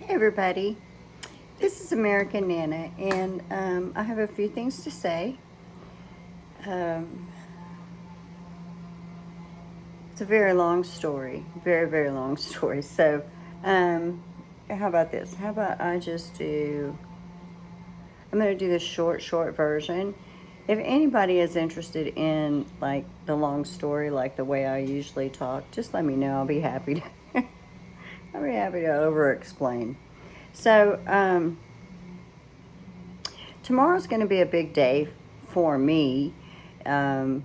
Hey everybody, this is American Nana, and I have a few things to say. Um, it's a very long story, very long story. So, um, how about this? How about I just do? I'm going to do the short version. If anybody is interested in like the long story, like the way I usually talk, just let me know. I'll be happy to. I'll be happy to over explain. So, tomorrow's going to be a big day for me. Um,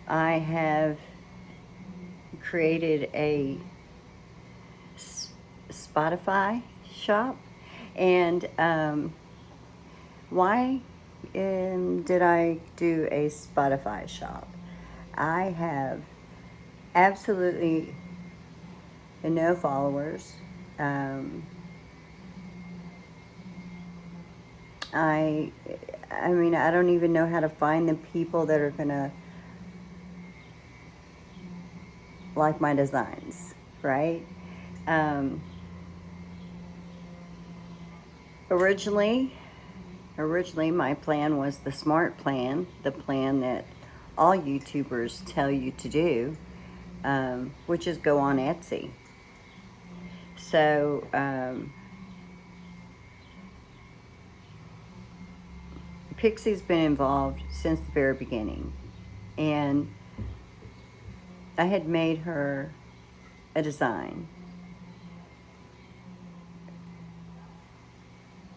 I have created a Spotify shop, and why did I do a Spotify shop? I have absolutely no followers. Um, I, I mean, I don't even know how to find the people that are gonna like my designs, right? Um, originally, originally my plan was the smart plan, the plan that all YouTubers tell you to do, which is go on Etsy. So Pixie's been involved since the very beginning, and I had made her a design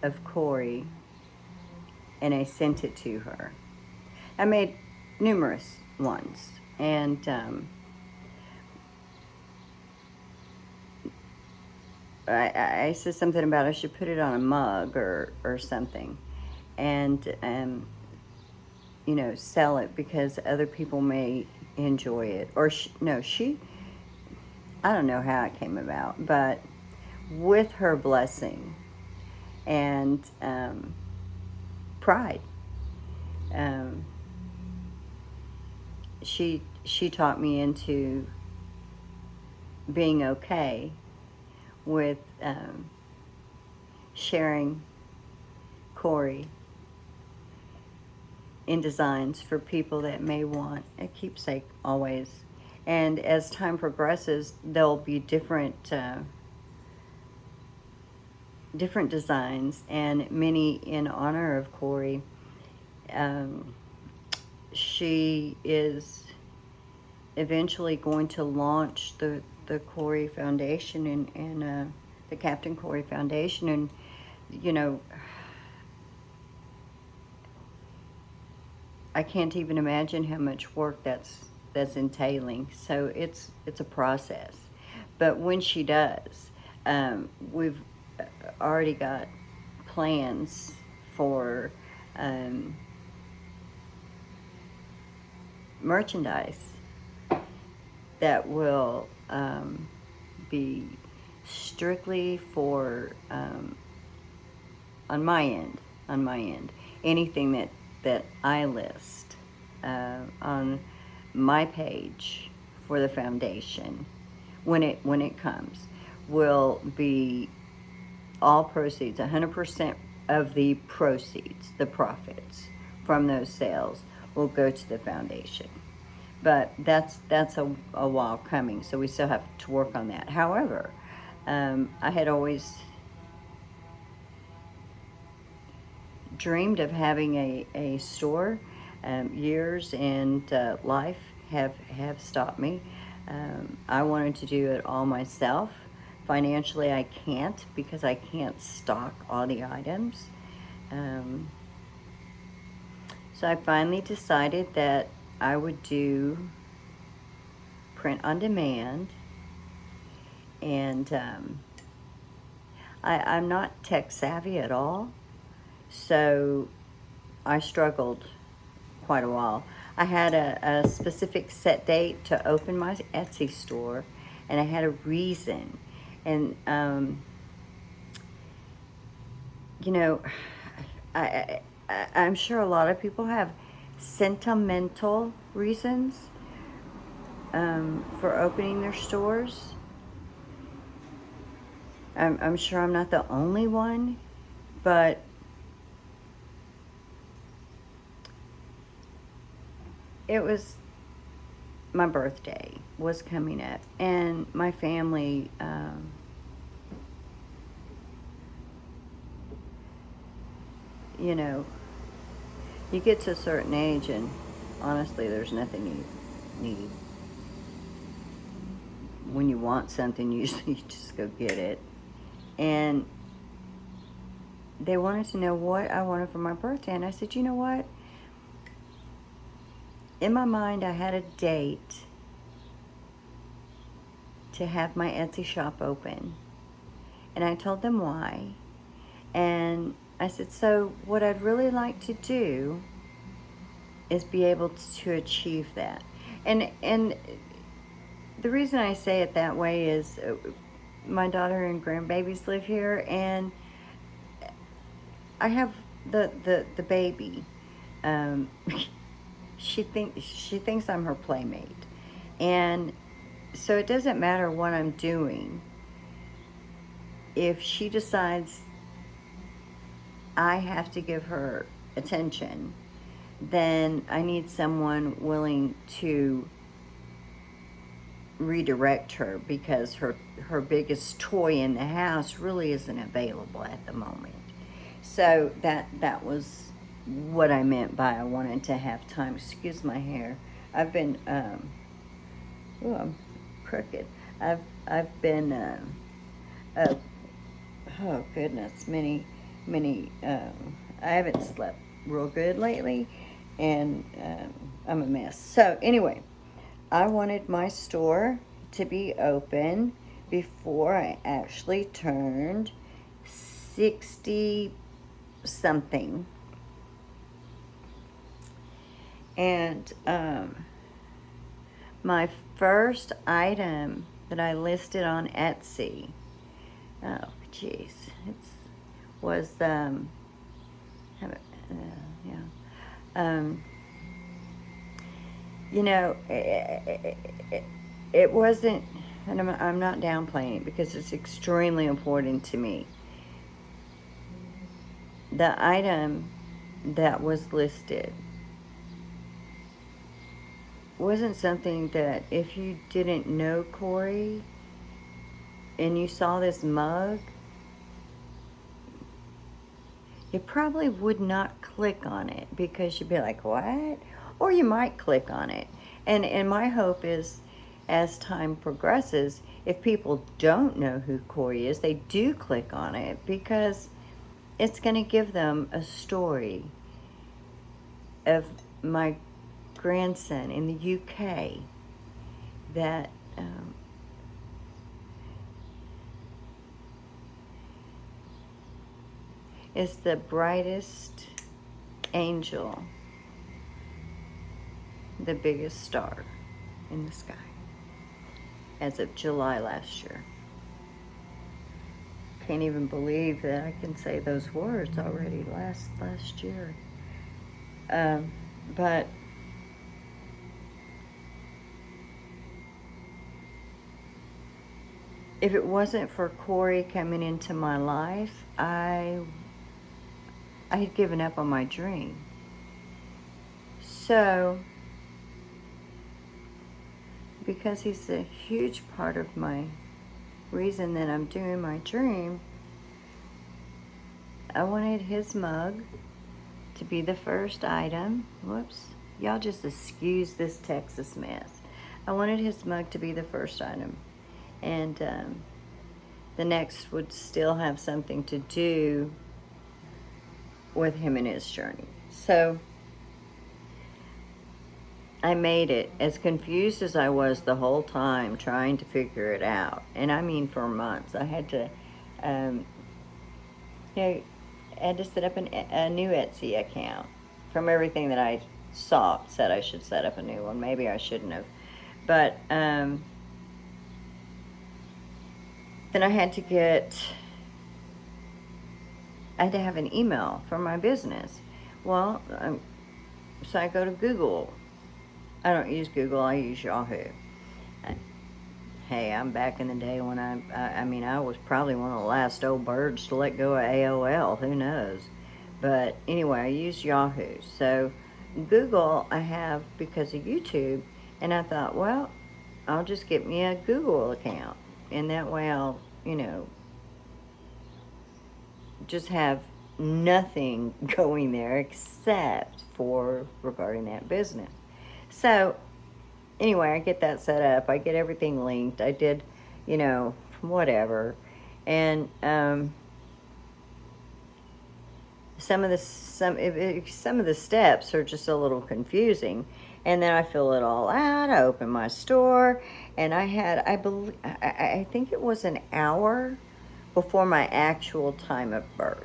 of Corey, and I sent it to her. I made numerous ones, and I said something about I should put it on a mug or something, and sell it because other people may enjoy it. Or no, I don't know how it came about, but with her blessing and pride, um, she taught me into being okay with sharing Corey in designs for people that may want a keepsake always. And as time progresses, there'll be different designs, and many in honor of Corey. Um, she is eventually going to launch the Corey Foundation and the Captain Corey Foundation, and you know, I can't even imagine how much work that's entailing. So it's a process. But when she does, we've already got plans for um, merchandise that will be strictly for on my end, anything that I list on my page for the foundation when it comes will be all proceeds, 100% of the proceeds, the profits from those sales will go to the foundation. But that's a while coming, so we still have to work on that. However, I had always dreamed of having a store. Years and life have stopped me. I wanted to do it all myself. Financially, I can't because I can't stock all the items. Um, so I finally decided that I would do print on demand, and I'm not tech savvy at all, so I struggled quite a while. I had a specific set date to open my Etsy store, and I had a reason. And, you know, I'm sure a lot of people have sentimental reasons for opening their stores. I'm sure I'm not the only one, but it was my birthday was coming up, and my family, you know, you get to a certain age, and honestly, there's nothing you need. When you want something, usually you just go get it. And they wanted to know what I wanted for my birthday, and I said, you know what? In my mind, I had a date to have my Etsy shop open, and I told them why. And I said, so what I'd really like to do is be able to achieve that. And the reason I say it that way is my daughter and grandbabies live here, and I have the baby. Um, she thinks I'm her playmate, and so it doesn't matter what I'm doing. If she decides I have to give her attention, then I need someone willing to redirect her, because her biggest toy in the house really isn't available at the moment. So that was what I meant by I wanted to have time. Excuse my hair. I've been oh, I'm crooked. I've been uh, oh goodness, many I haven't slept real good lately, and I'm a mess. So anyway, I wanted my store to be open before I actually turned 60 something. And my first item that I listed on Etsy, oh jeez, was yeah, you know, it wasn't, and I'm not downplaying it because it's extremely important to me. The item that was listed wasn't something that, if you didn't know Corey and you saw this mug, you probably would not click on it, because you'd be like, what? Or you might click on it. And my hope is, as time progresses, if people don't know who Corey is, they do click on it, because it's going to give them a story of my grandson in the UK that is the brightest angel, the biggest star in the sky as of July last year. Can't even believe that I can say those words already, last year. But if it wasn't for Corey coming into my life, I had given up on my dream. So, because he's a huge part of my reason that I'm doing my dream, I wanted his mug to be the first item. Whoops. Y'all just excuse this Texas mess. I wanted his mug to be the first item. And the next would still have something to do with him and his journey. So I made it, as confused as I was the whole time trying to figure it out. And I mean for months. I had to, I had to set up a new Etsy account. From everything that I saw, said I should set up a new one. Maybe I shouldn't have. But then I had to have an email for my business. Well, so I go to Google. I don't use Google, I use Yahoo. Hey, I'm back in the day when I mean, I was probably one of the last old birds to let go of AOL. Who knows? But anyway, I use Yahoo. So Google I have because of YouTube. And I thought, well, I'll just get me a Google account. And that way I'll, just have nothing going there except for regarding that business. So anyway, I get that set up. I get everything linked. I did, whatever, and some of the steps are just a little confusing. And then I fill it all out. I open my store, and I think it was an hour before my actual time of birth.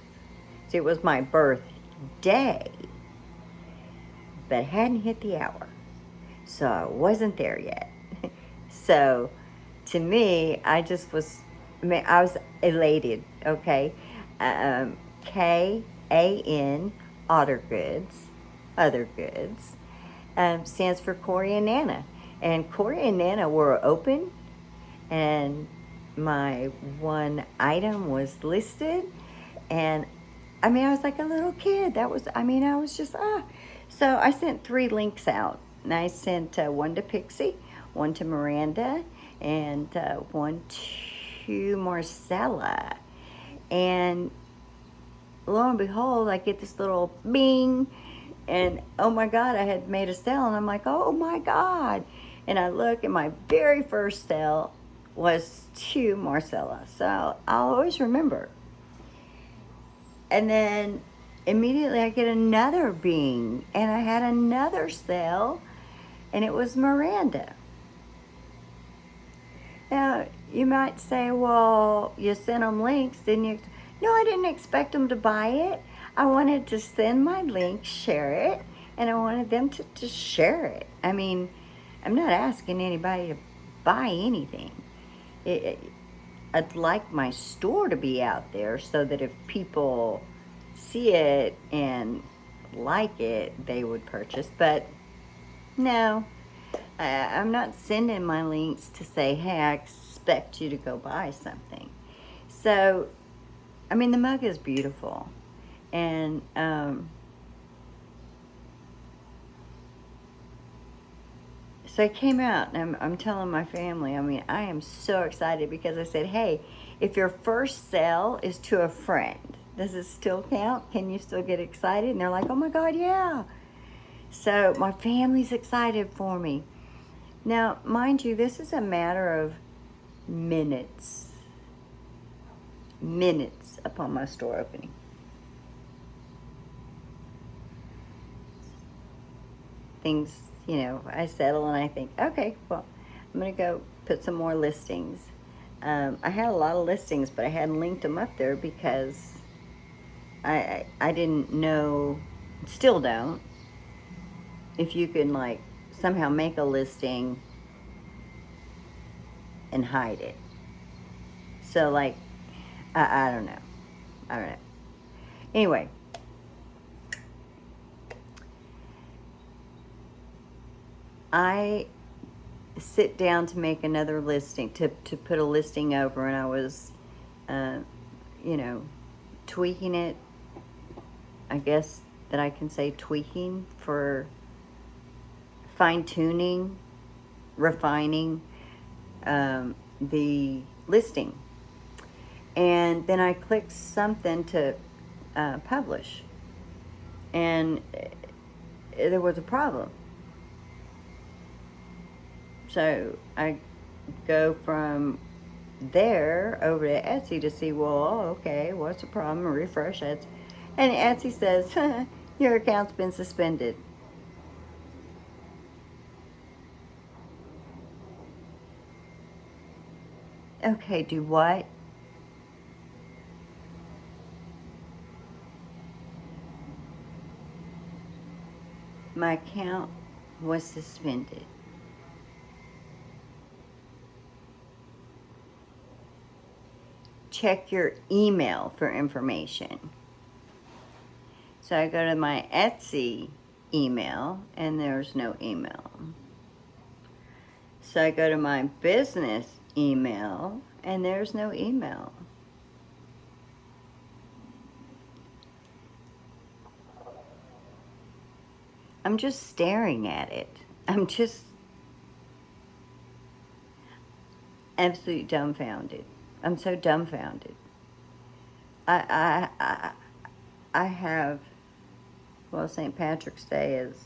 See, it was my birthday, but it hadn't hit the hour. So I wasn't there yet. So to me, I was elated, okay? KAN, other goods, stands for Corey and Nana. And Corey and Nana were open, and my one item was listed, and I was like a little kid. I was just, ah. So I sent 3 links out. And I sent one to Pixie, one to Miranda, and one to Marcella. And lo and behold, I get this little bing. And oh my God, I had made a sale. And I'm like, oh my God. And I look, and my very first sale was to Marcella. So I'll always remember. And then immediately I get another bing, and I had another sale, and it was Miranda. Now, you might say, well, you sent them links, didn't you? No, I didn't expect them to buy it. I wanted to send my link, share it, and I wanted them to just share it. I mean, I'm not asking anybody to buy anything. I'd like my store to be out there so that if people see it and like it, they would purchase. But no, I'm not sending my links to say, hey, I expect you to go buy something. So, I mean, the mug is beautiful. And so I came out, and I'm telling my family, I mean, I am so excited because I said, hey, if your first sale is to a friend, does it still count? Can you still get excited? And they're like, oh my God, yeah. So my family's excited for me. Now, mind you, this is a matter of minutes upon my store opening. Things, I settle, and I think, okay, well, I'm going to go put some more listings. I had a lot of listings, but I hadn't linked them up there because I didn't know, still don't, if you can like somehow make a listing and hide it. So like, I don't know. Anyway, I sit down to make another listing, to put a listing over, and I was, tweaking it. I guess that I can say tweaking, for fine-tuning, refining the listing. And then I clicked something to publish, and there was a problem. So I go from there over to Etsy to see, well, okay, what's the problem? Refresh Etsy. And Etsy says, your account's been suspended. Okay, do what? My account was suspended. Check your email for information. So I go to my Etsy email, and there's no email. So I go to my business email, and there's no email. I'm just staring at it. I'm just absolutely dumbfounded. I'm so dumbfounded. I have, well, St. Patrick's Day is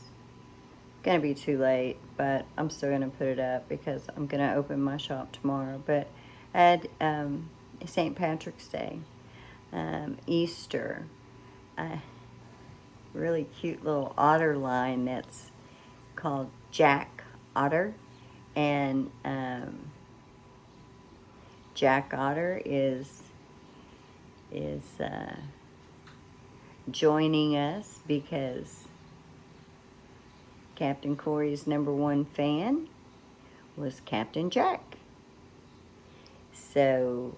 going to be too late, but I'm still going to put it up because I'm going to open my shop tomorrow. But I had St. Patrick's Day, Easter, a really cute little otter line that's called Jack Otter. And Jack Otter is joining us because Captain Corey's #1 fan was Captain Jack. So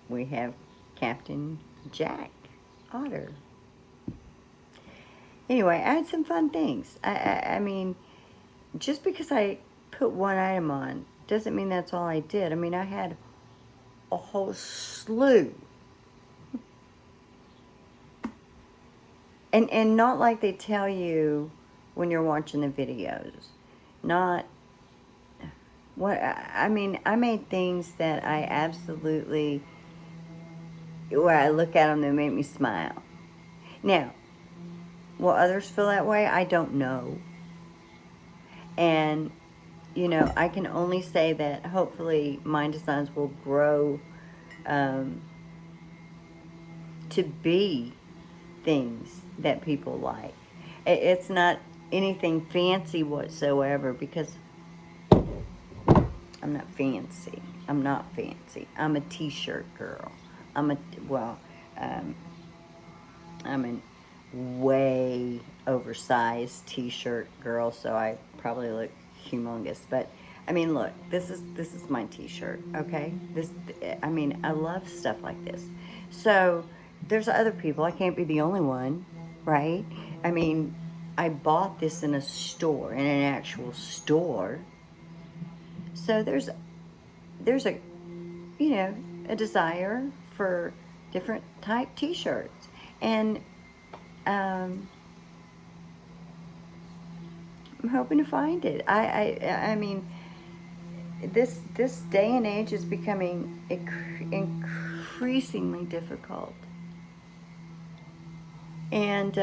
we have Captain Jack Otter. Anyway, I had some fun things. I mean, just because I put one item on doesn't mean that's all I did. I mean, I had a whole slew. And not like they tell you when you're watching the videos. Not what I mean, I made things that I absolutely, where I look at them, they make me smile. Now, will others feel that way? I don't know. And, you know, I can only say that hopefully my designs will grow to be things that people like. It's not anything fancy whatsoever because I'm not fancy. I'm not fancy. I'm a t-shirt girl. I'm a I'm a way oversized t-shirt girl, so I probably look humongous. But I mean, look, this is my t-shirt, okay? I mean, I love stuff like this. So there's other people. I can't be the only one, right? I mean, I bought this in a store, in an actual store. So there's a, you know, a desire for different type t-shirts. And I'm hoping to find it. I mean, this day and age is becoming increasingly difficult. And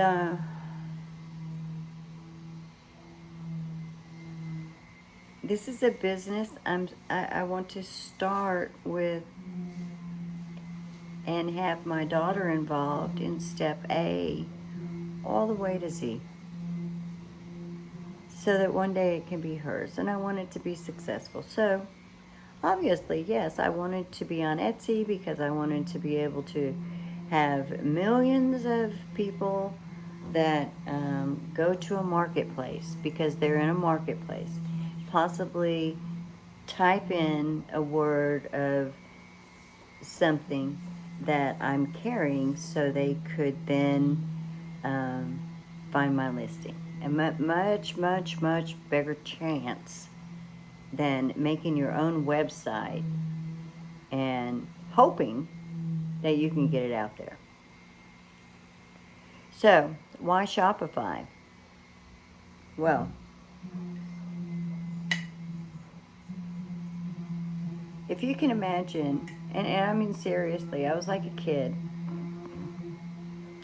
this is a business I want to start with and have my daughter involved in step A all the way to Z, so that one day it can be hers, and I want it to be successful. So obviously, yes, I wanted to be on Etsy because I wanted to be able to have millions of people that go to a marketplace, because they're in a marketplace, possibly type in a word of something that I'm carrying, so they could then find my listing. A much, much, much bigger chance than making your own website and hoping that you can get it out there. So, why Shopify? Well, if you can imagine, and I mean seriously, I was like a kid.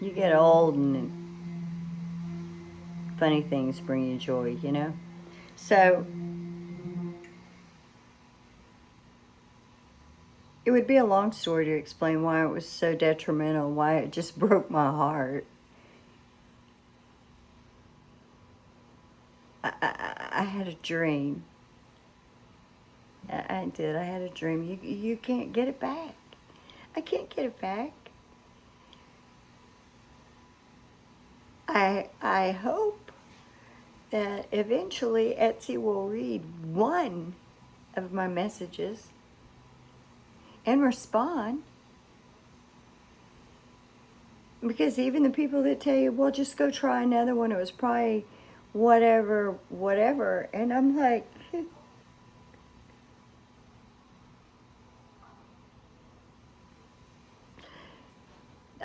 You get old and funny things bring you joy, you know? So, it would be a long story to explain why it was so detrimental, why it just broke my heart. I had a dream. I did. I had a dream. You can't get it back. I can't get it back. I hope that eventually Etsy will read one of my messages and respond. Because even the people that tell you, well, just go try another one, it was probably whatever, and I'm like,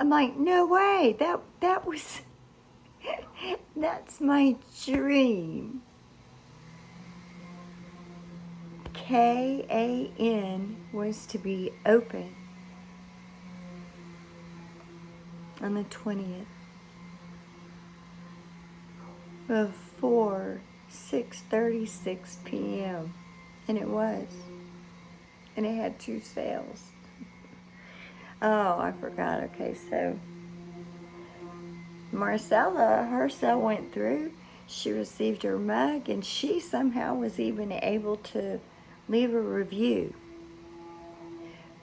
I'm like, no way. That was, that's my dream. KAN was to be open on the 20th before 6:36 p.m. And it was. And it had 2 sales. Oh, I forgot. Okay, so Marcella, her sale went through. She received her mug, and she somehow was even able to leave a review.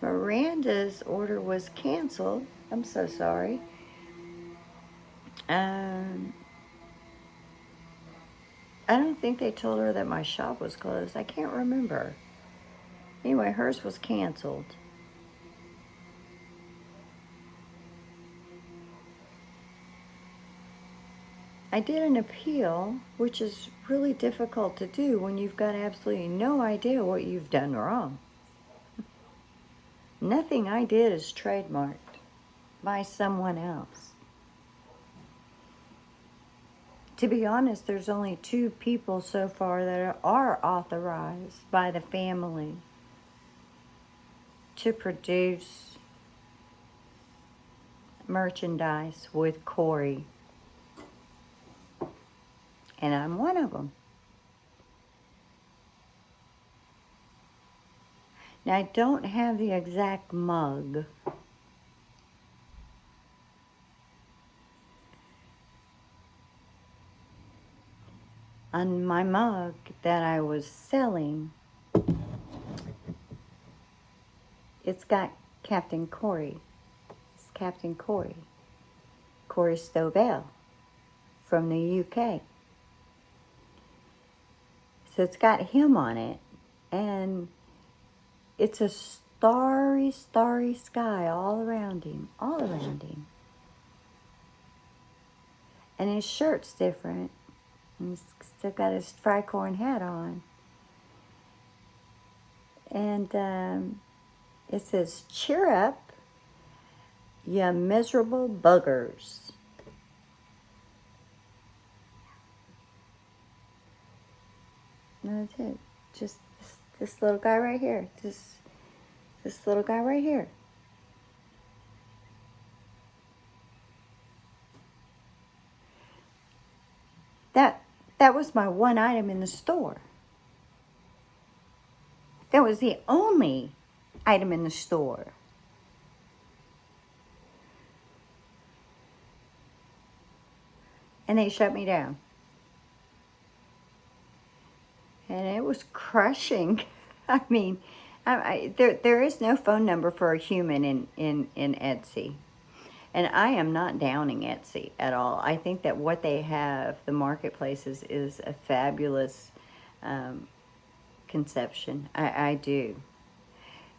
Miranda's order was canceled. I'm so sorry. I don't think they told her that my shop was closed. I can't remember. Anyway, hers was canceled. I did an appeal, which is really difficult to do when you've got absolutely no idea what you've done wrong. Nothing I did is trademarked by someone else. To be honest, there's only 2 people so far that are authorized by the family to produce merchandise with Corey. And I'm one of them. Now, I don't have the exact mug. On my mug that I was selling, it's got Captain Corey. It's Captain Corey. Corey Stovell from the UK. So it's got him on it. And it's a starry, starry sky all around him. All around him. And his shirt's different. And he's still got his tricorn hat on. And it says, "Cheer up, you miserable buggers." And that's it. Just this little guy right here. This little guy right here. That was my one item in the store. That was the only item in the store. And they shut me down. And it was crushing. I mean, there is no phone number for a human in Etsy. And I am not downing Etsy at all. I think that what they have, the marketplaces, is a fabulous conception. I do.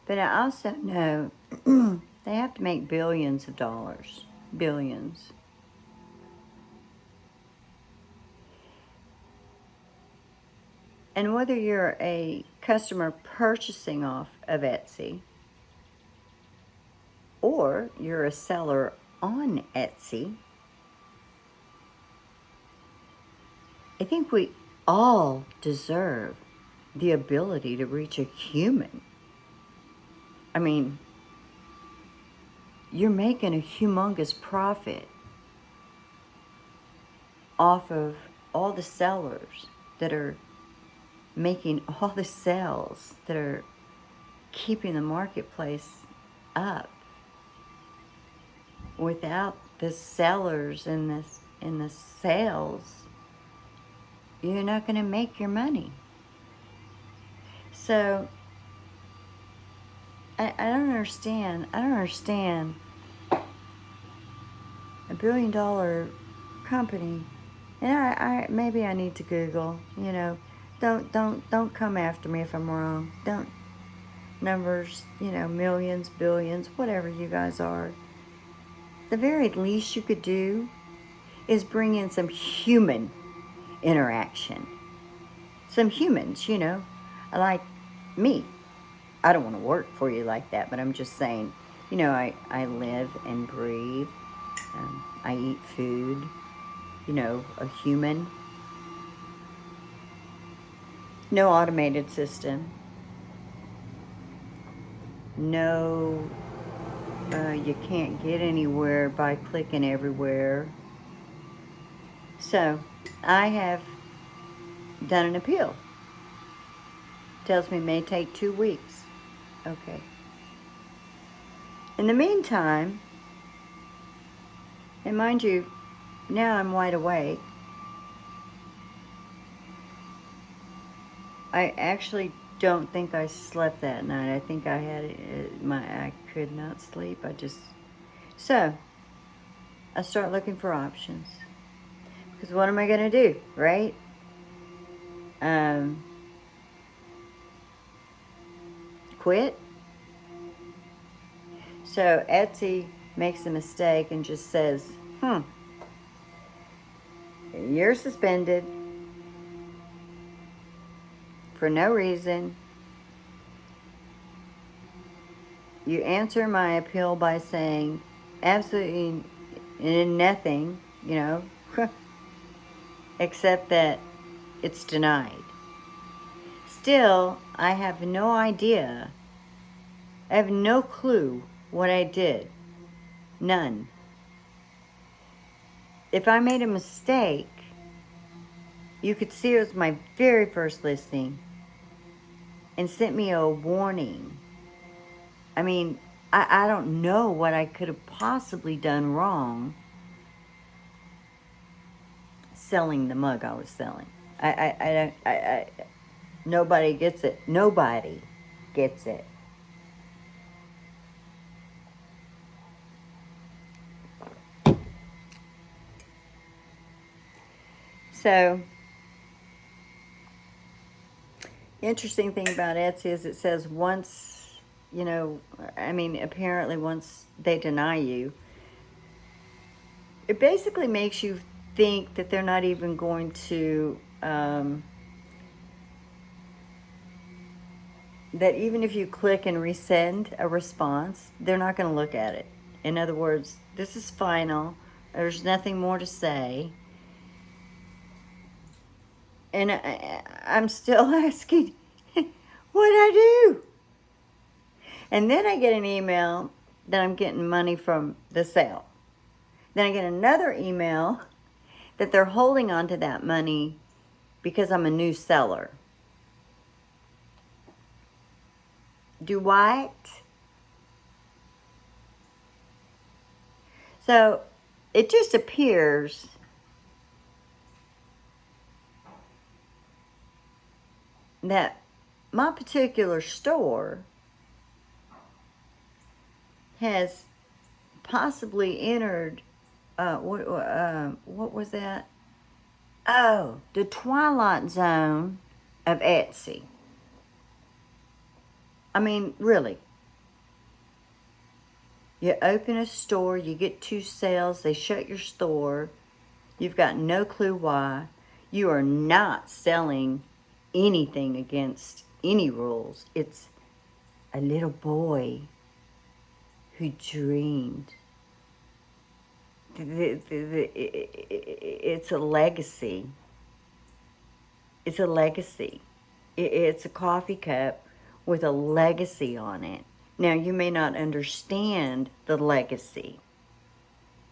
But I also know they have to make billions of dollars. Billions. And whether you're a customer purchasing off of Etsy or you're a seller on Etsy, I think we all deserve the ability to reach a human. I mean, you're making a humongous profit off of all the sellers that are making all the sales, that are keeping the marketplace up. Without the sellers and the sales, you're not going to make your money. So I don't understand. I don't understand a $1 billion company. And I maybe I need to Google. You know, don't come after me if I'm wrong. Don't numbers. You know, millions, billions, whatever you guys are. The very least you could do is bring in some human interaction. Some humans, you know, like me. I don't want to work for you like that, but I'm just saying, You know, I live and breathe. I eat food. You know, a human. No automated system. No, you can't get anywhere by clicking everywhere. So, I have done an appeal. Tells me it may take 2 weeks. Okay. In the meantime, and mind you, now I'm wide awake. I actually don't think I slept that night. I think I had I could not sleep. So I start looking for options. Because what am I going to do, right? Um, quit? So Etsy makes a mistake and just says, you're suspended for no reason. You answer my appeal by saying absolutely nothing, you know, except that it's denied. Still, I have no idea. I have no clue what I did. None. If I made a mistake, you could see it was my very first listing and sent me a warning. I mean, I don't know what I could have possibly done wrong selling the mug I was selling. Nobody gets it. Nobody gets it. So, the interesting thing about Etsy is it says once, you know, I mean, apparently once they deny you, it basically makes you think that they're not even going to, that even if you click and resend a response, they're not going to look at it. In other words, this is final. There's nothing more to say. And I'm still asking, what'd I do? And then I get an email that I'm getting money from the sale. Then I get another email that they're holding on to that money because I'm a new seller. Do what? So it just appears that my particular store has possibly entered, what was that? Oh, the twilight zone of Etsy. I mean, really. You open a store, you get 2 sales, they shut your store. You've got no clue why. You are not selling anything against any rules. It's a little boy who dreamed. It's a legacy. It's a legacy. It's a coffee cup with a legacy on it. Now, you may not understand the legacy,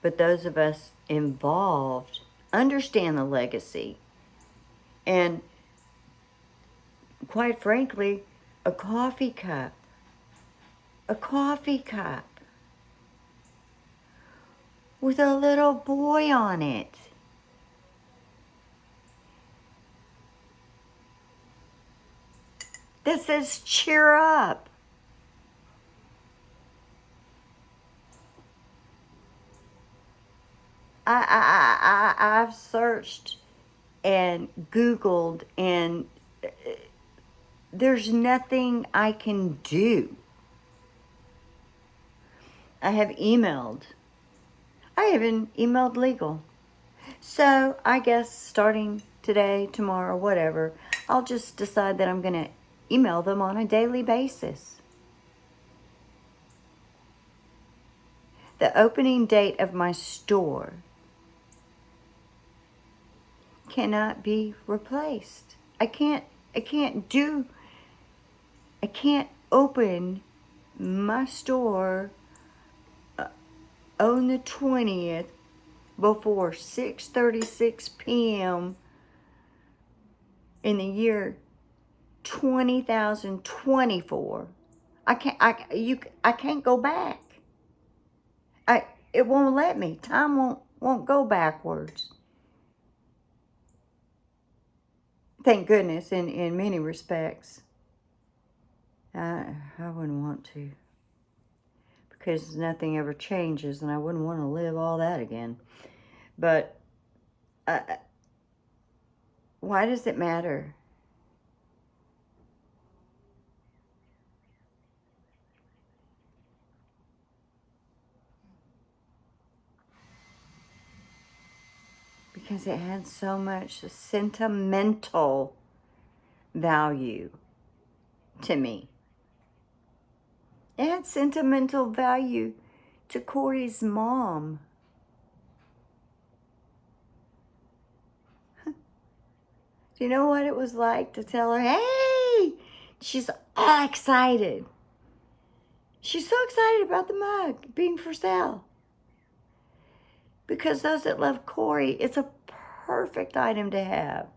but those of us involved understand the legacy. And quite frankly, a coffee cup with a little boy on it. That says cheer up. I've searched and Googled, and there's nothing I can do. I have emailed. I even emailed legal. So I guess starting today, tomorrow, whatever, I'll just decide that I'm going to email them on a daily basis. The opening date of my store cannot be replaced. I can't open my store on the 20th before 6:36 p.m. in the year 2024. I can't go back. It won't let me. Time won't go backwards. Thank goodness in many respects. I wouldn't want to, because nothing ever changes, and I wouldn't want to live all that again. But why does it matter? Because it had so much sentimental value to me. It had sentimental value to Corey's mom. Do you know what it was like to tell her, hey, she's all excited. She's so excited about the mug being for sale. Because those that love Corey, it's a perfect item to have.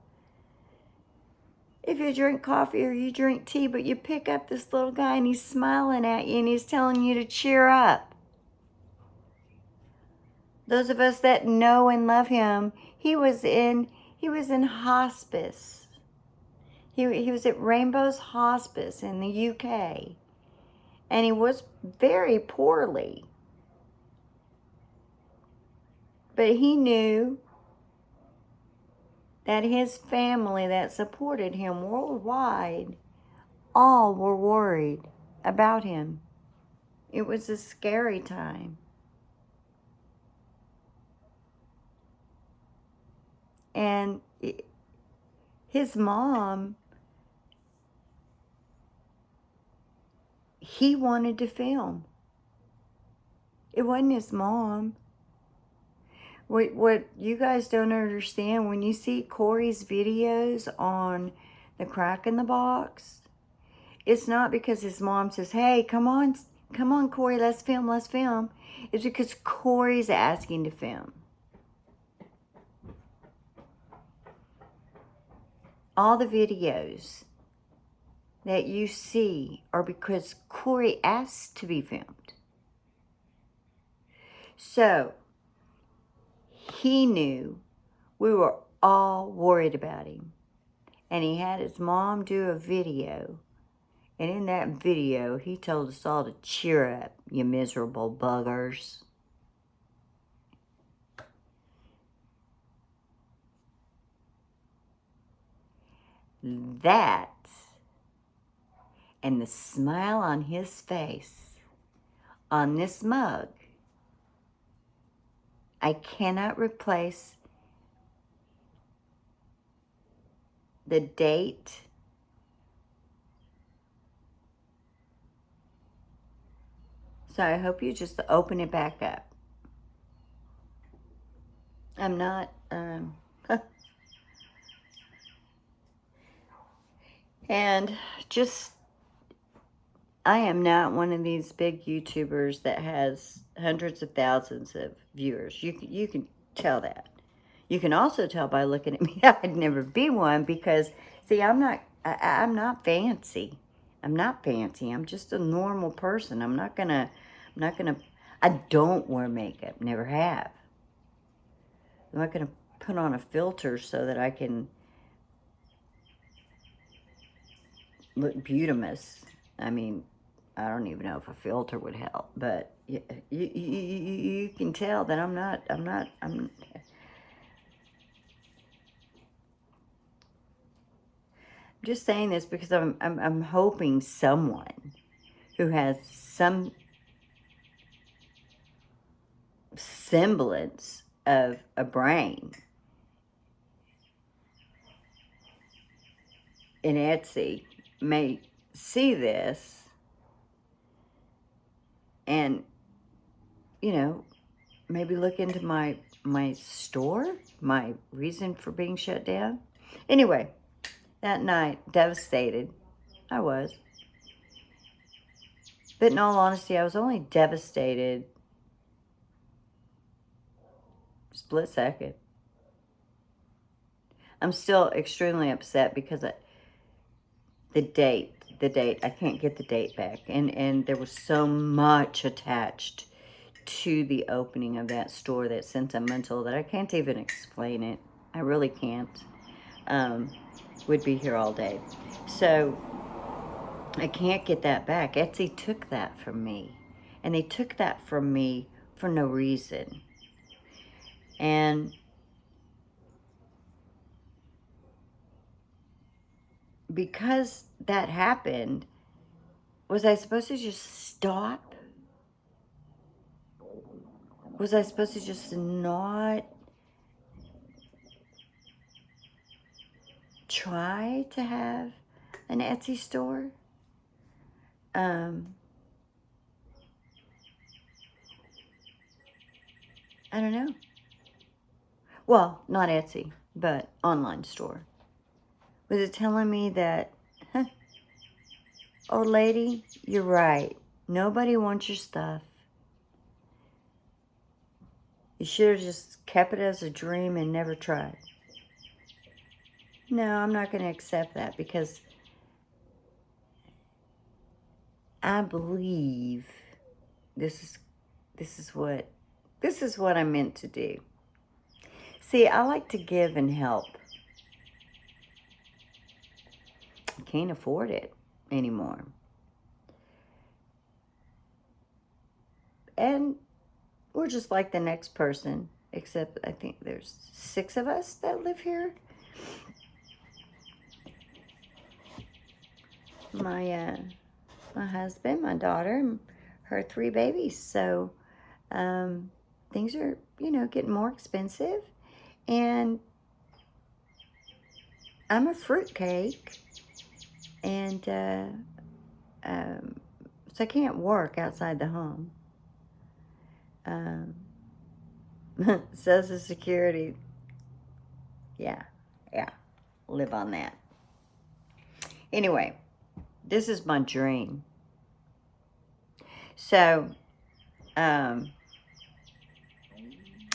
If you drink coffee or you drink tea, but you pick up this little guy and he's smiling at you and he's telling you to cheer up. Those of us that know and love him, he was in hospice. He was at Rainbow's Hospice in the UK. And he was very poorly. But he knew that his family that supported him worldwide all were worried about him. It was a scary time. And his mom, he wanted to film. It wasn't his mom. What you guys don't understand, when you see Corey's videos on the Crack in the Box, it's not because his mom says, hey, come on, Corey, let's film. It's because Corey's asking to film. All the videos that you see are because Corey asked to be filmed. So, he knew we were all worried about him. And he had his mom do a video. And in that video, he told us all to cheer up, you miserable buggers. That, and the smile on his face, on this mug, I cannot replace the date, so I hope you just open it back up. I'm not, and just, I am not one of these big YouTubers that has hundreds of thousands of viewers. You can tell that. You can also tell by looking at me I'd never be one, because, see, I'm not fancy. I'm not fancy. I'm just a normal person. I don't wear makeup. Never have. I'm not gonna put on a filter so that I can look beautimous. I mean, I don't even know if a filter would help, but you can tell that I'm just saying this because I'm hoping someone who has some semblance of a brain in Etsy may see this and you know, maybe look into my store, my reason for being shut down. Anyway, that night, devastated, I was. But in all honesty, I was only devastated split second. I'm still extremely upset because the date, I can't get the date back. And there was so much attached to the opening of that store that's sentimental that I can't even explain it. I really can't. Would be here all day. So I can't get that back. Etsy took that from me. And they took that from me for no reason. And because that happened, was I supposed to just stop? Was I supposed to just not try to have an Etsy store? I don't know. Well, not Etsy, but online store. Was it telling me that, old lady, you're right. Nobody wants your stuff. You should have just kept it as a dream and never tried. No, I'm not going to accept that because I believe this is what I'm meant to do. See, I like to give and help. I can't afford it anymore. And we're just like the next person, except I think there's 6 of us that live here. My husband, my daughter, and her 3 babies. So things are, getting more expensive. And I'm a fruitcake. And so I can't work outside the home. Social Security, yeah, live on that. Anyway, this is my dream. So, I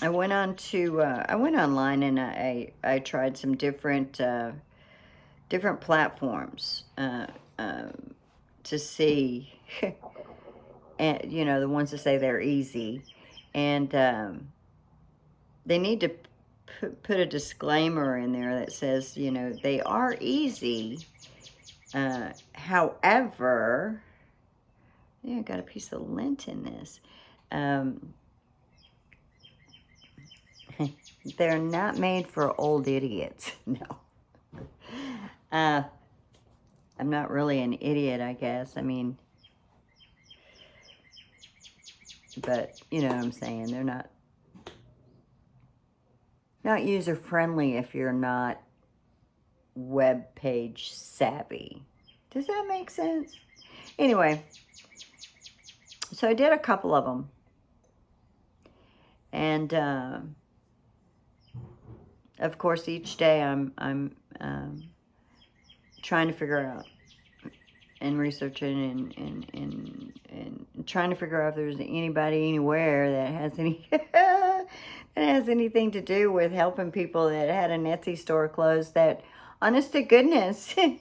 went online and I tried some different platforms to see, and the ones that say they're easy, and they need to put a disclaimer in there that says, they are easy. However, I got a piece of lint in this. They're not made for old idiots. No. I'm not really an idiot, I guess. I mean, but you know what I'm saying. They're not user-friendly if you're not web page savvy. Does that make sense? Anyway, so I did a couple of them. And of course, each day I'm trying to figure out and researching and trying to figure out if there's anybody anywhere that has anything to do with helping people that had an Etsy store closed. That, honest to goodness, I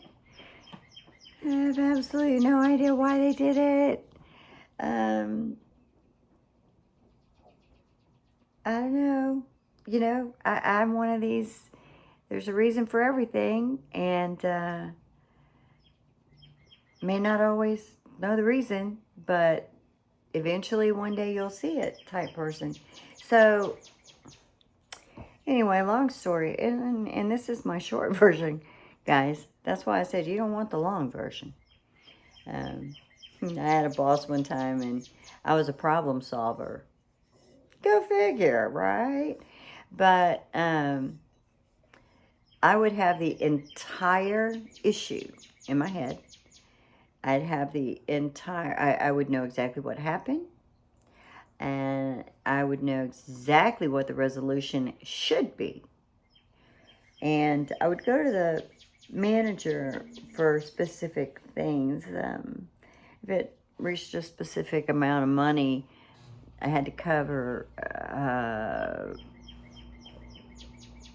have absolutely no idea why they did it. I don't know. I'm one of these. There's a reason for everything, and may not always know the reason, but eventually one day you'll see it type person. So anyway, long story, and this is my short version, guys. That's why I said you don't want the long version. I had a boss one time, and I was a problem solver. Go figure, right? But I would have the entire issue in my head. I'd have the entire, I would know exactly what happened. and I would know exactly what the resolution should be. And I would go to the manager for specific things. If it reached a specific amount of money, I had to cover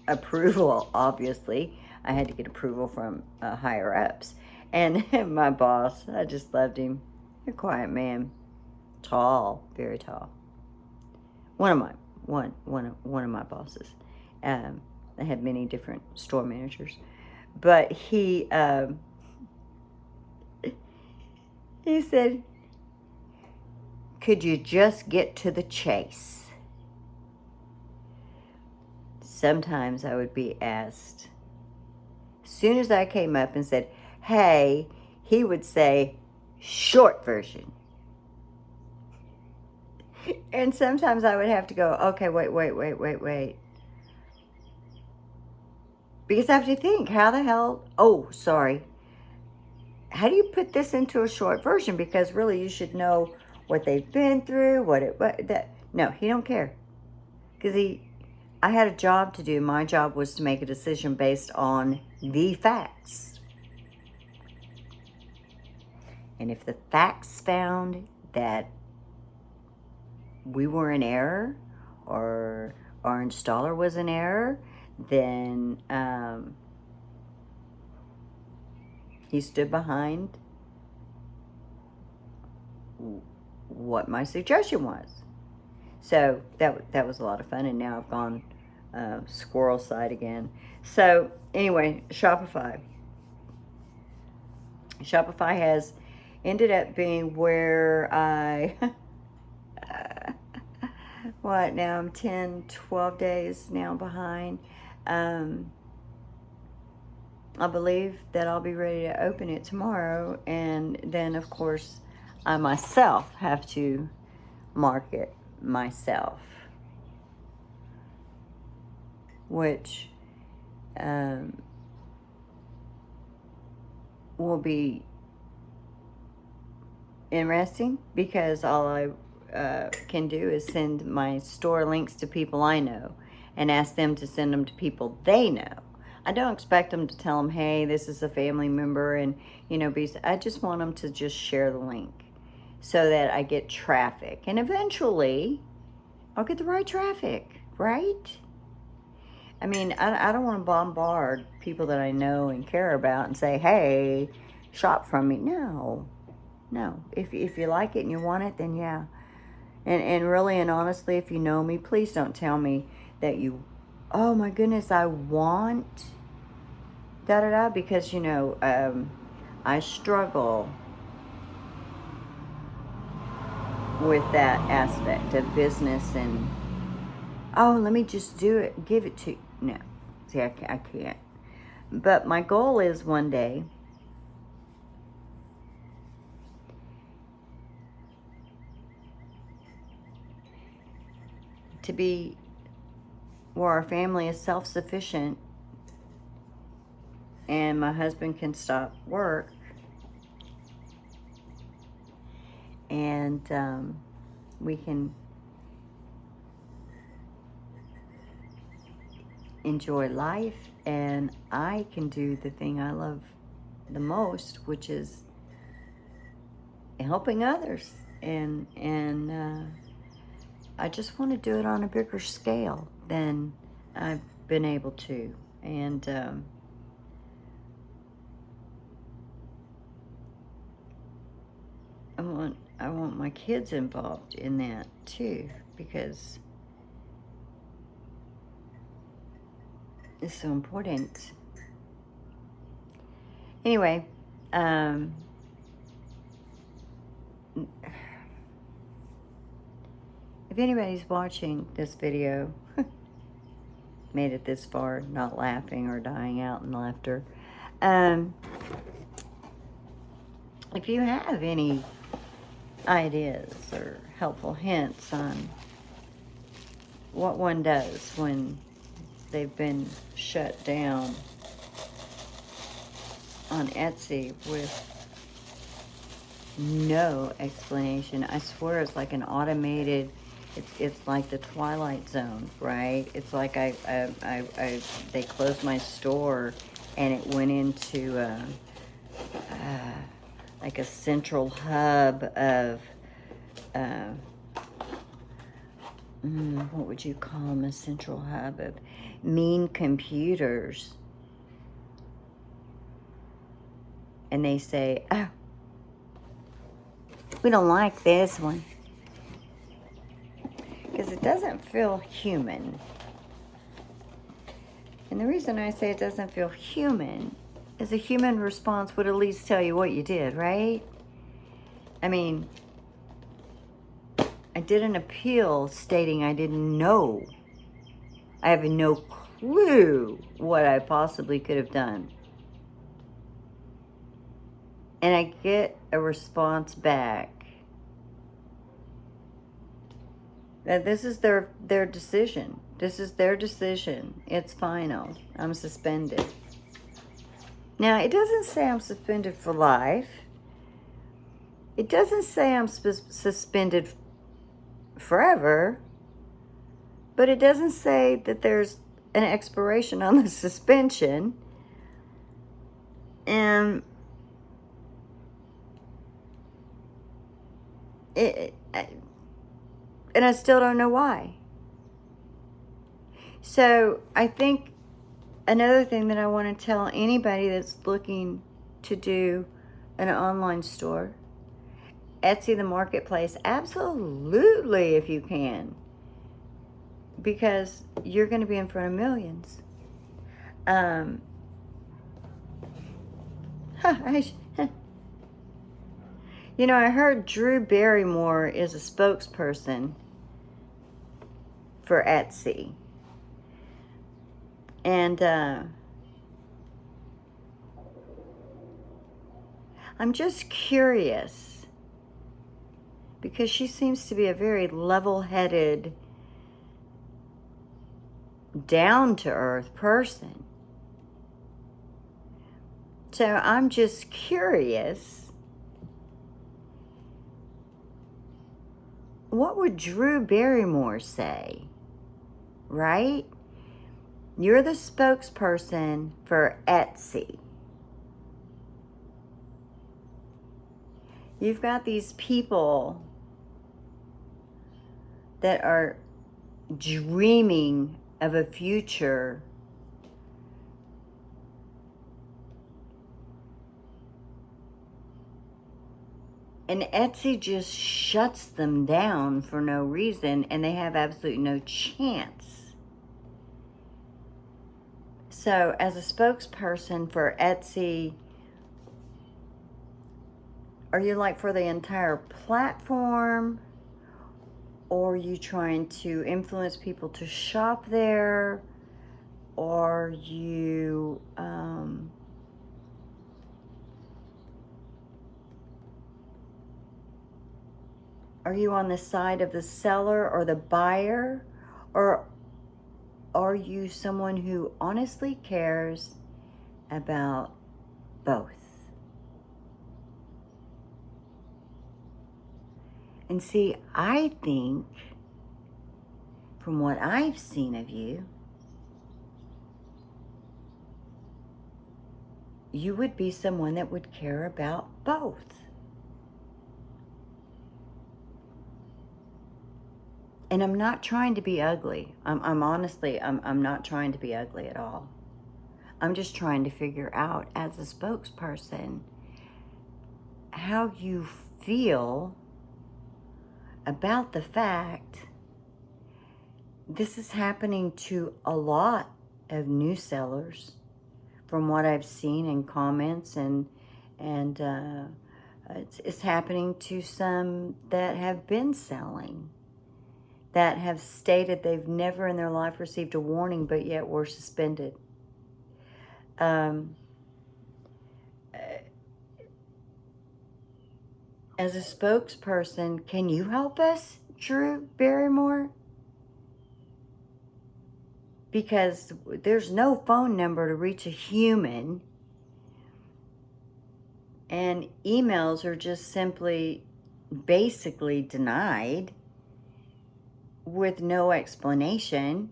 approval, obviously. I had to get approval from higher ups. And my boss, I just loved him. A quiet man, tall, very tall. One of my bosses. I had many different store managers, but he said, "Could you just get to the chase?" Sometimes I would be asked. As soon as I came up and said, "Hey," he would say, "Short version." And sometimes I would have to go, "Okay, wait. Because I have to think, how the hell, oh, sorry. How do you put this into a short version? Because really you should know what they've been through, no, he don't care. Because I had a job to do. My job was to make a decision based on the facts. And if the facts found that we were in error or our installer was in error, then he stood behind what my suggestion was. So that was a lot of fun, and now I've gone squirrel side again. So anyway, Shopify has ended up being where I what, now I'm 10, 12 days now behind. I believe that I'll be ready to open it tomorrow, and then of course I myself have to market myself, which will be interesting, because all I can do is send my store links to people I know and ask them to send them to people they know. I don't expect them to tell them, "Hey, this is a family member," and I just want them to just share the link so that I get traffic, and eventually I'll get the right traffic, right? I mean, I don't want to bombard people that I know and care about and say, "Hey, shop from me." No. If you like it and you want it, then yeah. And really and honestly, if you know me, please don't tell me that you, "Oh my goodness, I want da-da-da," because, I struggle with that aspect of business and, "Oh, let me just do it, give it to you." No. See, I can't. But my goal is one day to be where our family is self-sufficient and my husband can stop work and we can enjoy life, and I can do the thing I love the most, which is helping others, and I just want to do it on a bigger scale than I've been able to, and I want my kids involved in that too, because it's so important. Anyway, if anybody's watching this video, made it this far, not laughing or dying out in laughter, if you have any ideas or helpful hints on what one does when they've been shut down on Etsy with no explanation. I swear it's like an automated It's like the Twilight Zone, right? It's like they closed my store, and it went into like a central hub of uh, what would you call them? A central hub of mean computers. And they say, oh, we don't like this one. Because it doesn't feel human. And the reason I say it doesn't feel human is a human response would at least tell you what you did, right? I mean, I did an appeal stating I didn't know. I have no clue what I possibly could have done. And I get a response back that this is their decision. This is their decision. It's final. I'm suspended. Now, it doesn't say I'm suspended for life. It doesn't say I'm suspended forever. But it doesn't say that there's an expiration on the suspension. And and I still don't know why. So I think another thing that I want to tell anybody that's looking to do an online store, Etsy, the marketplace, absolutely if you can. Because you're going to be in front of millions. You know, I heard Drew Barrymore is a spokesperson for Etsy. And I'm just curious because she seems to be a very level-headed, down-to-earth person. So I'm just curious, what would Drew Barrymore say, right? You're the spokesperson for Etsy. You've got these people that are dreaming of a future and Etsy just shuts them down for no reason, and they have absolutely no chance. So as a spokesperson for Etsy, are you like for the entire platform? Or are you trying to influence people to shop there? Or you are you on the side of the seller or the buyer? Or are you someone who honestly cares about both? And see, I think, from what I've seen of you, you would be someone that would care about both. And I'm not trying to be ugly. I'm honestly, I'm not trying to be ugly at all. I'm just trying to figure out, as a spokesperson, how you feel about the fact this is happening to a lot of new sellers, from what I've seen in comments, and it's happening to some that have been selling, that have stated they've never in their life received a warning, but yet were suspended. As a spokesperson, can you help us, Drew Barrymore? Because there's no phone number to reach a human, and emails are just simply basically denied. with no explanation,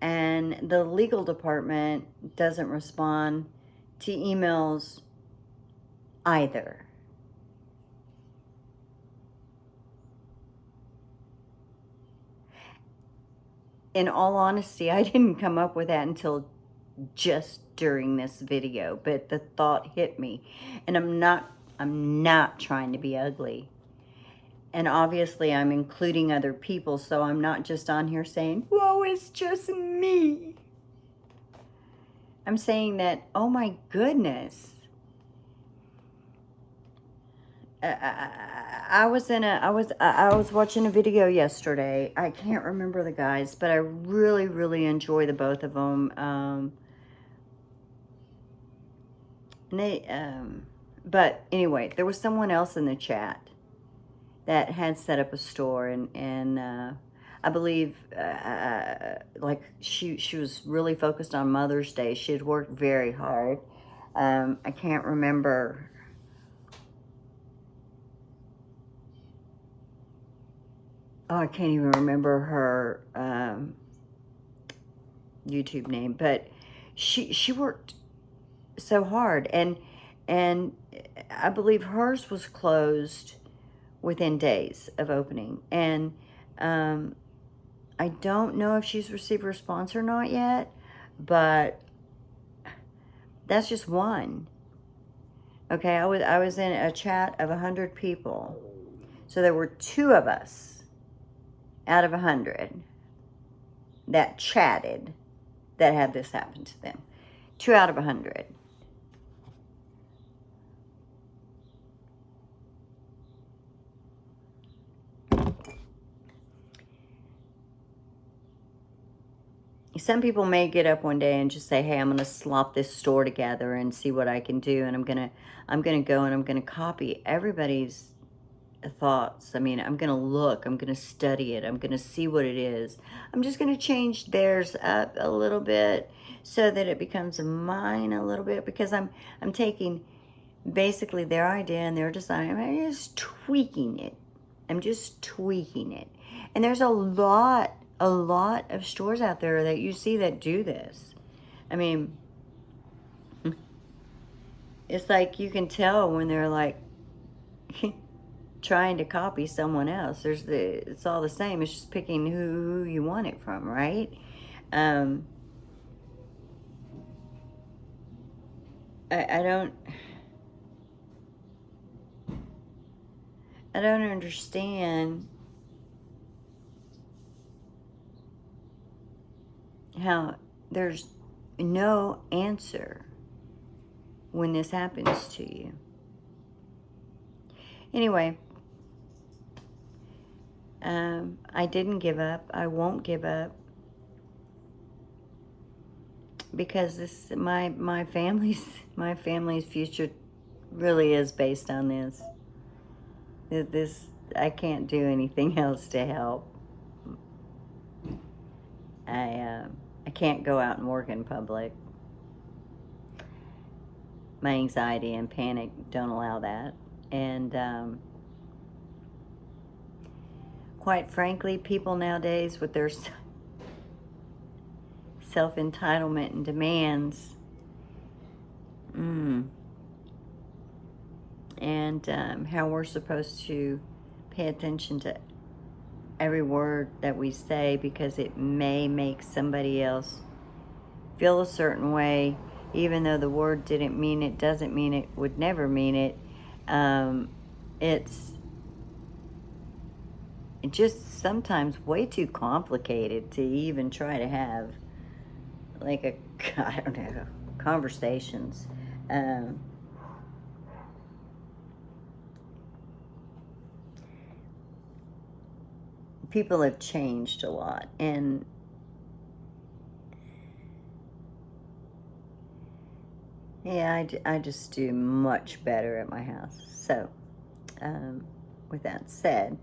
and the legal department doesn't respond to emails either. In all honesty, I didn't come up with that until just during this video, but the thought hit me. And I'm not trying to be ugly. And obviously I'm including other people, so I'm not just on here saying, "Whoa, it's just me." I'm saying that, oh my goodness. I was watching a video yesterday. I can't remember the guys, but I really, really enjoy the both of them. But anyway, there was someone else in the chat that had set up a store, and I believe like she was really focused on Mother's Day. She had worked very hard. I can't remember. Oh, I can't even remember her YouTube name, but she worked so hard, and I believe hers was closed within days of opening, and I don't know if she's received a response or not yet, but that's just one. Okay, I was in a chat of 100 people, so there were 2 of us out of 100 that chatted that had this happen to them. 2 out of 100. Some people may get up one day and just say, "Hey, I'm going to slop this store together and see what I can do, and I'm going to go and I'm going to copy everybody's thoughts. I mean, I'm going to look, I'm going to study it, I'm going to see what it is. I'm just going to change theirs up a little bit so that it becomes mine a little bit, because I'm taking basically their idea and their design, I'm just tweaking it. I'm just tweaking it. And there's a lot of stores out there that you see that do this. I mean, it's like you can tell when they're like trying to copy someone else. It's all the same. It's just picking who you want it from, right? I don't understand how there's no answer when this happens to you. Anyway, I didn't give up. I won't give up, because my family's future really is based on this. This I can't do anything else to help. I can't go out and work in public. My anxiety and panic don't allow that, and quite frankly, people nowadays with their self-entitlement and demands, and how we're supposed to pay attention to every word that we say because it may make somebody else feel a certain way, even though the word didn't mean it, doesn't mean it, would never mean it. It's just sometimes way too complicated to even try to have like I don't know, conversations. People have changed a lot, and yeah, I just do much better at my house. So, with that said,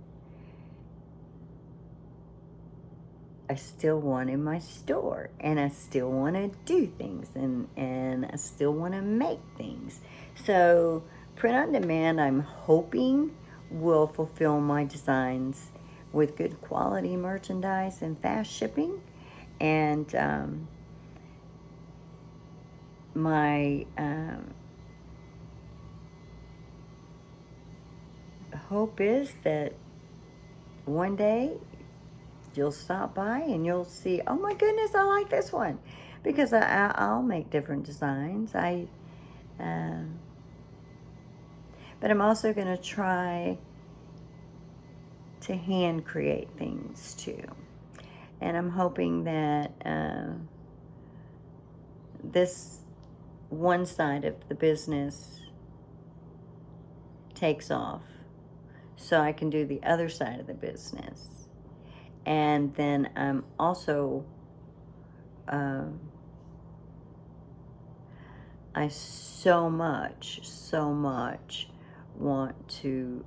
I still want in my store, and I still want to do things, and I still want to make things. So print on demand, I'm hoping, will fulfill my designs with good quality merchandise and fast shipping. And my hope is that one day you'll stop by and you'll see, oh my goodness, I like this one. Because I'll make different designs. But I'm also going to try to hand create things too. And I'm hoping that this one side of the business takes off so I can do the other side of the business. And then I'm also, I so much want to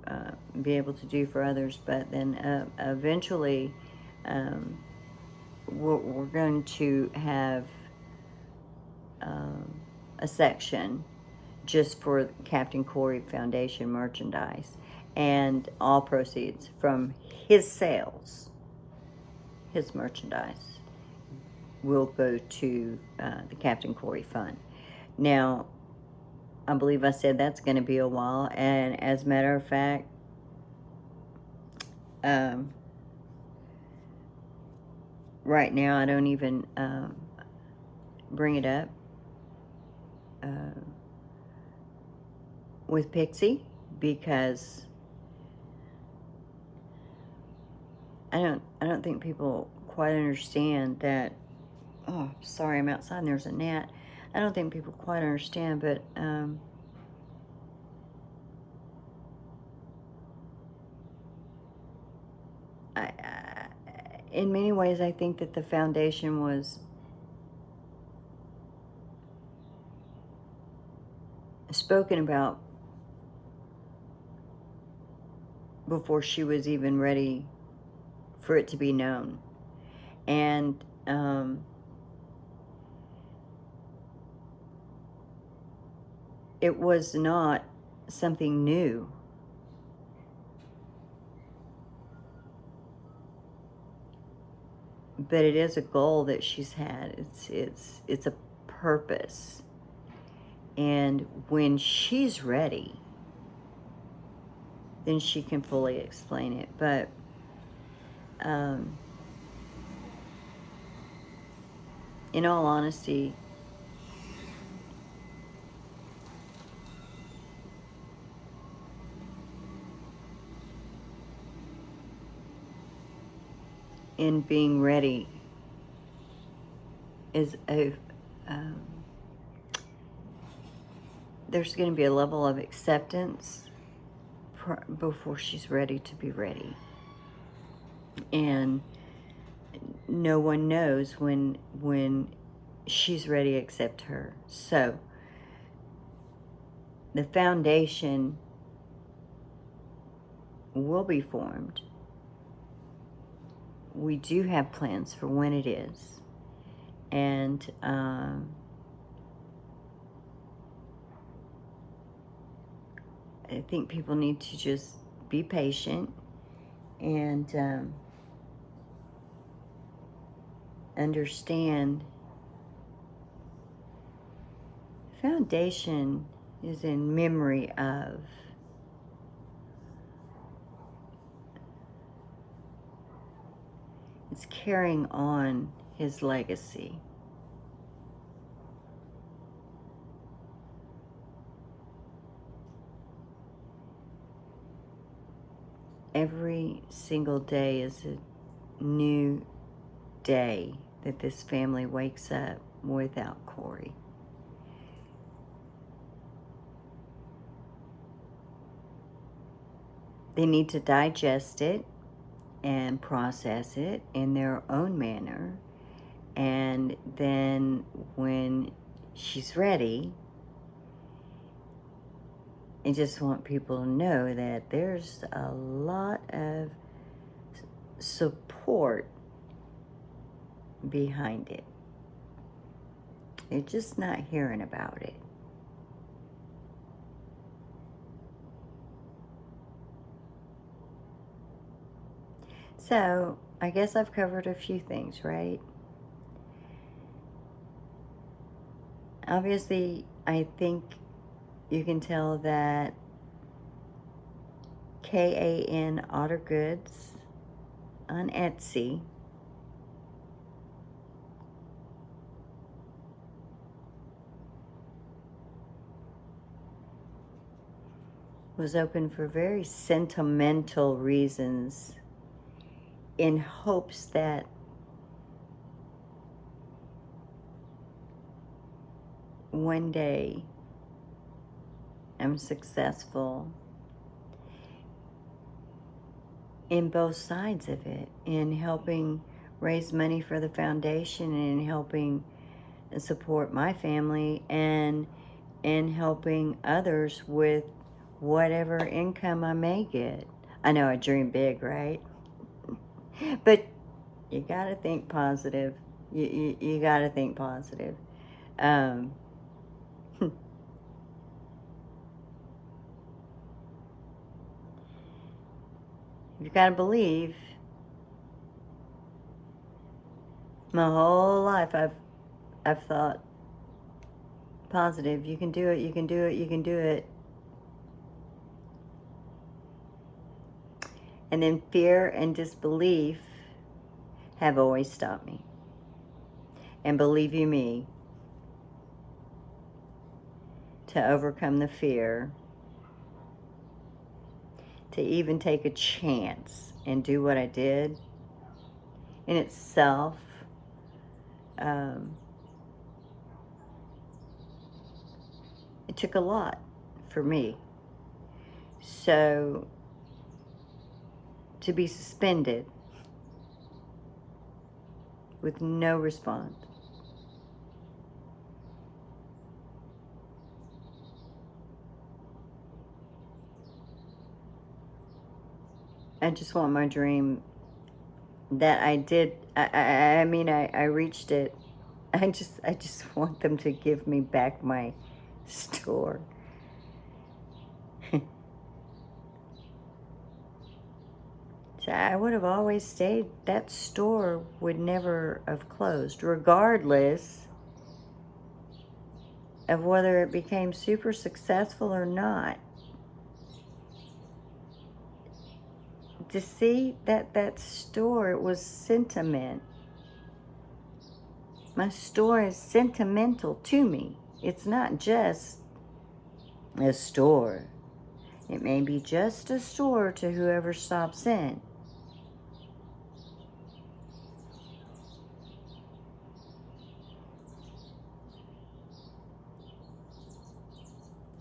be able to do for others, but then eventually we're going to have a section just for Captain Corey Foundation merchandise, and all proceeds from his sales, his merchandise, will go to the Captain Corey Fund. Now, I believe I said that's going to be a while, and as a matter of fact, right now I don't even bring it up with Pixie, because I don't think people quite understand that. Oh, sorry, I'm outside and there's a gnat. I don't think people quite understand, but in many ways, I think that the foundation was spoken about before she was even ready for it to be known. And it was not something new. But it is a goal that she's had. It's a purpose. And when she's ready, then she can fully explain it. But in all honesty, in being ready is there's going to be a level of acceptance before she's ready to be ready. And no one knows when she's ready except her. So the foundation will be formed. We do have plans for when it is. And I think people need to just be patient and understand foundation is in memory of it's carrying on his legacy. Every single day is a new day that this family wakes up without Corey. They need to digest it and process it in their own manner. And then when she's ready, I just want people to know that there's a lot of support behind it. You're just not hearing about it. So, I guess I've covered a few things, right? Obviously, I think you can tell that KAN Otter Goods on Etsy was open for very sentimental reasons, in hopes that one day I'm successful in both sides of it, in helping raise money for the foundation and in helping support my family and in helping others with whatever income I may get. I know I dream big, right? But you gotta think positive. You gotta think positive. Um, you gotta believe. My whole life I've thought positive. You can do it, you can do it, you can do it. And then fear and disbelief have always stopped me. And believe you me, to overcome the fear, to even take a chance and do what I did, in itself, um, it took a lot for me. So to be suspended with no response, I just want my dream that I did. I mean, I reached it. I just want them to give me back my store. So I would have always stayed. That store would never have closed, regardless of whether it became super successful or not. To see that store, it was sentiment. My store is sentimental to me. It's not just a store. It may be just a store to whoever stops in.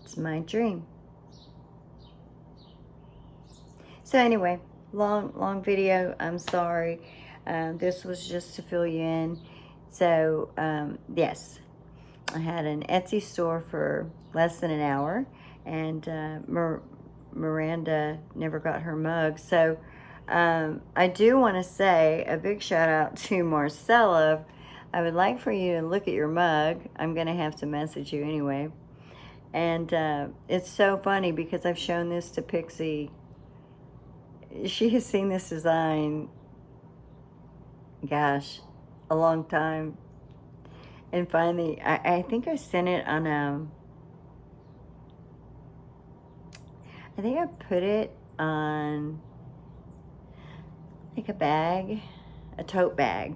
It's my dream. So anyway, long video. I'm sorry. This was just to fill you in. So yes, I had an Etsy store for less than an hour, and Miranda never got her mug. So I do want to say a big shout out to Marcella. I would like for you to look at your mug. I'm going to have to message you anyway. And it's so funny because I've shown this to Pixie. She has seen this design, gosh, a long time. And finally, I think I sent it on I think I put it on like a bag, a tote bag,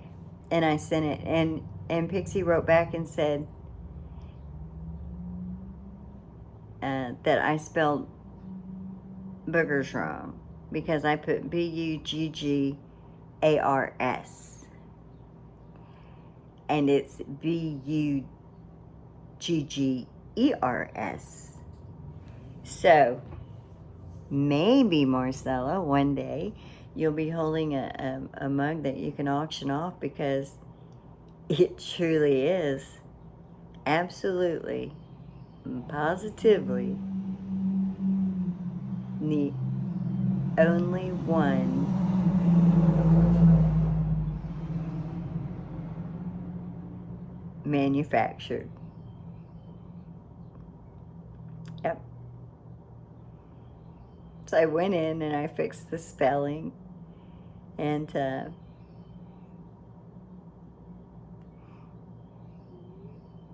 and I sent it. And Pixie wrote back and said that I spelled boogers wrong because I put Buggars and it's Buggers. So maybe, Marcella, one day you'll be holding a mug that you can auction off, because it truly is absolutely, positively the only one manufactured. Yep. So I went in and I fixed the spelling. And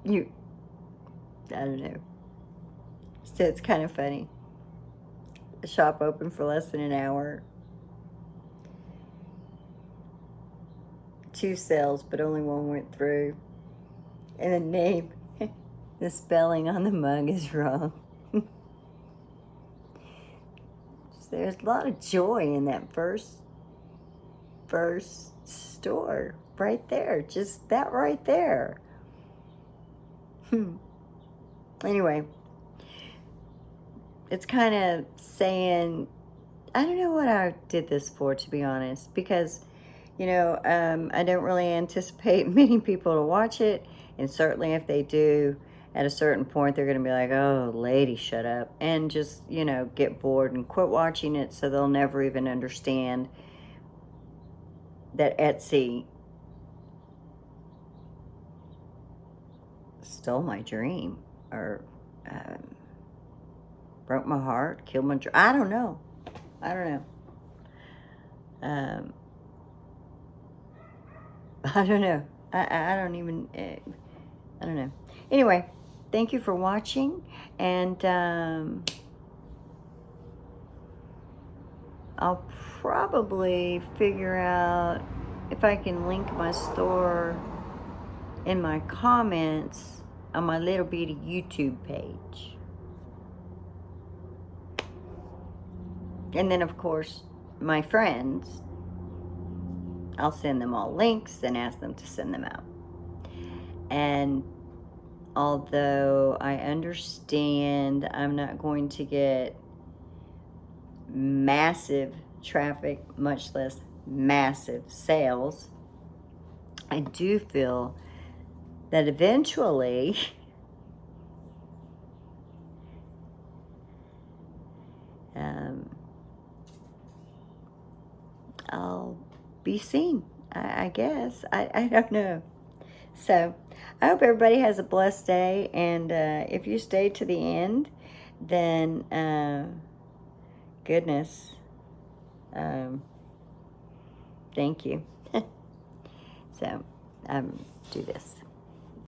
you, I don't know. So it's kind of funny. The shop opened for less than an hour. 2 sales, but only one went through. And the name, the spelling on the mug is wrong. So there's a lot of joy in that first store right there. Just that right there. Anyway, it's kind of saying, I don't know what I did this for, to be honest, because, you know, I don't really anticipate many people to watch it, and certainly if they do, at a certain point, they're going to be like, oh, lady, shut up, and just, you know, get bored and quit watching it, so they'll never even understand that Etsy stole my dream, or broke my heart, killed my dream. I don't know. I don't know. I don't know. I don't even, I don't know. Anyway, thank you for watching, and I'll probably figure out if I can link my store in my comments on my little bitty YouTube page. And then, of course, my friends, I'll send them all links and ask them to send them out. And although I understand I'm not going to get massive traffic, much less massive sales, I do feel that eventually I'll be seen, I guess. I don't know. So I hope everybody has a blessed day, and if you stay to the end, then goodness, thank you. So do this.